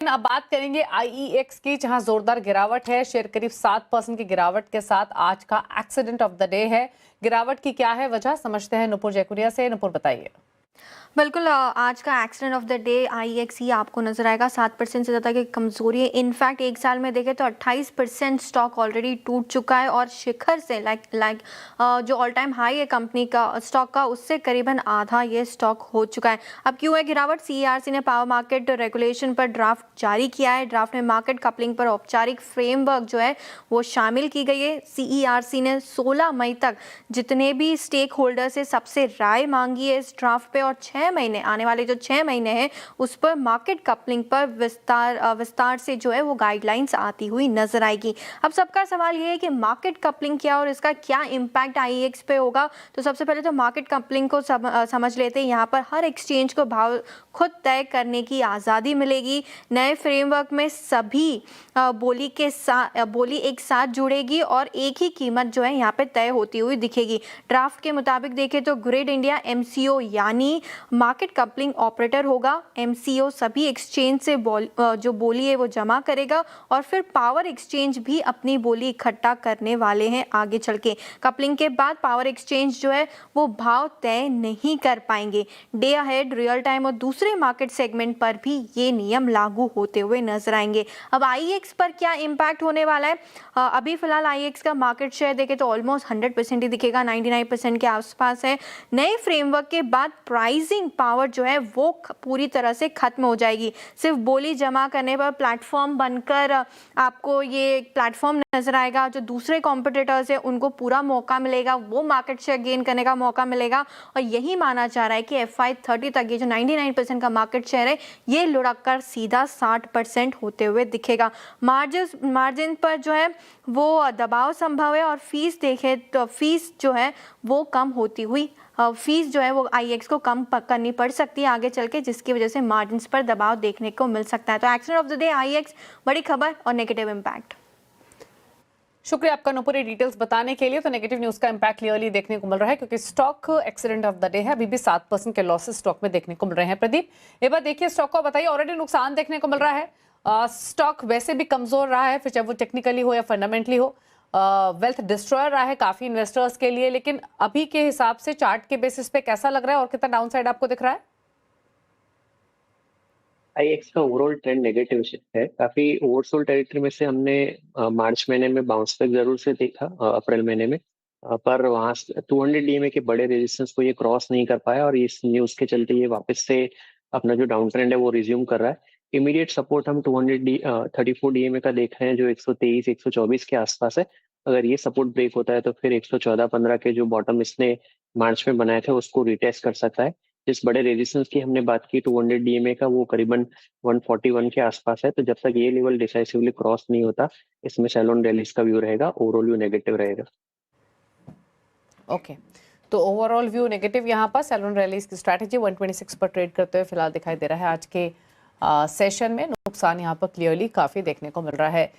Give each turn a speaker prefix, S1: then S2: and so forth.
S1: अब बात करेंगे आईईएक्स की, जहां जोरदार गिरावट है। शेयर करीब 7% की गिरावट के साथ आज का एक्सीडेंट ऑफ द डे है। गिरावट की क्या है वजह, समझते हैं नुपुर जयकुरिया से। नुपुर बताइए।
S2: बिल्कुल, आज का एक्सीडेंट ऑफ द डे आईएक्स ही आपको नजर आएगा। 7% से ज़्यादा की कमजोरी है। इनफैक्ट एक साल में देखें तो 28% स्टॉक ऑलरेडी टूट चुका है और शिखर से जो ऑल टाइम हाई है कंपनी का स्टॉक का, उससे करीबन आधा ये स्टॉक हो चुका है। अब क्यों है गिरावट? सीईआरसी ने पावर मार्केट रेगुलेशन पर ड्राफ्ट जारी किया है। ड्राफ्ट में मार्केट कपलिंग पर औपचारिक फ्रेमवर्क जो है वो शामिल की गई है। सीईआरसी ने 16 मई तक जितने भी स्टेक होल्डर से सबसे राय मांगी है इस ड्राफ्ट पे, और 6 महीने, आने वाले जो 6 महीने हैं उस पर मार्केट कपलिंग पर विस्तार से जो है वो गाइडलाइंस आती हुई नजर आएगी। अब सबका सवाल ये है कि मार्केट कपलिंग क्या और इसका क्या इम्पैक्ट आईएक्स पे होगा। तो सबसे पहले तो मार्केट कपलिंग को समझ लेते हैं। यहाँ पर हर एक्सचेंज को भाव खुद तय करने की आज़ादी मिलेगी। नए फ्रेमवर्क में सभी बोली एक साथ जुड़ेगी और एक ही कीमत जो है यहाँ पे तय होती हुई दिखेगी। ड्राफ्ट के मुताबिक देखें तो ग्रिड इंडिया एमसीओ यानी मार्केट कपलिंग ऑपरेटर होगा। एमसीओ सभी एक्सचेंज से जो बोली है वो जमा करेगा और फिर पावर एक्सचेंज भी अपनी बोली इकट्ठा करने वाले हैं आगे चल के। कपलिंग के बाद पावर एक्सचेंज जो है वो भाव तय नहीं कर पाएंगे। डे अहेड, रियल टाइम और दूसरे मार्केट सेगमेंट पर भी ये नियम लागू होते हुए नजर आएंगे। अब आईएक्स पर क्या इम्पैक्ट होने वाला है? अभी फिलहाल आईएक्स का मार्केट शेयर देखें तो ऑलमोस्ट 100% ही दिखेगा, 99% के आसपास है। नए फ्रेमवर्क के बाद प्राइसिंग पावर जो है वो पूरी तरह से खत्म हो जाएगी। सिर्फ बोली जमा करने पर प्लेटफॉर्म बनकर आपको ये प्लेटफॉर्म नजर आएगा। जो दूसरे कॉम्पिटिटर्स है उनको पूरा मौका मिलेगा, वो मार्केट शेयर गेन करने का मौका मिलेगा। और यही माना जा रहा है कि FY30 तक ये जो 99% का मार्केट शेयर है ये लुढ़क कर सीधा 60% होते हुए दिखेगा। मार्जिन पर जो है वो दबाव संभव है और फीस देखें तो फीस जो है वो कम होती हुई फीस जो है वो आईएक्स को कम करनी पड़ सकती है आगे चल के, जिसकी वजह से मार्जिन्स पर दबाव देखने को मिल सकता है। तो एक्सीडेंट ऑफ द डे आईएक्स, बड़ी खबर और नेगेटिव इम्पैक्ट।
S1: शुक्रिया आपका नुपुर डिटेल्स बताने के लिए। तो नेगेटिव न्यूज का इम्पैक्ट क्लियरली देखने को मिल रहा है क्योंकि stock accident of the day है। अभी भी 7% के लॉसेस स्टॉक में देखने को मिल रहे हैं। प्रदीप, एक बार देखिए स्टॉक को बताइए, ऑलरेडी नुकसान देखने को मिल रहा है। स्टॉक वैसे भी कमजोर रहा है, फिर चाहे वो टेक्निकली हो या फंडामेंटली हो। वेल्थ डिस्ट्रॉयर रहा है काफी इन्वेस्टर्स के लिए, लेकिन अभी के हिसाब से चार्ट के बेसिस पे कैसा लग रहा है और कितना डाउनसाइड आपको दिख रहा है?
S3: आईएक्स का ओवरऑल ट्रेंड नेगेटिव है। काफी ओवरसोल्ड टेरिटरी में से हमने मार्च महीने में बाउंस बैक जरूर से देखा, अप्रैल महीने में, पर वहां 200 डीएमए के बड़े रेजिस्टेंस को ये क्रॉस नहीं कर पाया और इस न्यूज के चलते ये वापस से अपना जो डाउन ट्रेंड है वो रिज्यूम कर रहा है। इमीडिएट सपोर्ट हम 234 डीएमए का देख रहे हैं जो 123 124 के आसपास है। अगर ये सपोर्ट ब्रेक होता है तो फिर 114-15 के जो बॉटम इसने मार्च में बनाए थे उसको रिटेस्ट कर सकता है। जिस बड़े रेजिस्टेंस की हमने बात की 200 डीएमए का, वो करीबन 141 के आसपास है। तो जब तक ये लेवल डिसाइसिवली क्रॉस नहीं होता, इसमें सैलून रैलीज का व्यू रहेगा, ओवरऑल व्यू नेगेटिव रहेगा।
S1: ओके, तो ओवरऑल व्यू नेगेटिव यहाँ पर। सैलून रैलीज की स्ट्रैटेजी 126 पर ट्रेड करते हुए फिलहाल दिखाई दे रहा है। आज के सेशन में नुकसान यहाँ पर क्लियरली काफी देखने को मिल रहा है।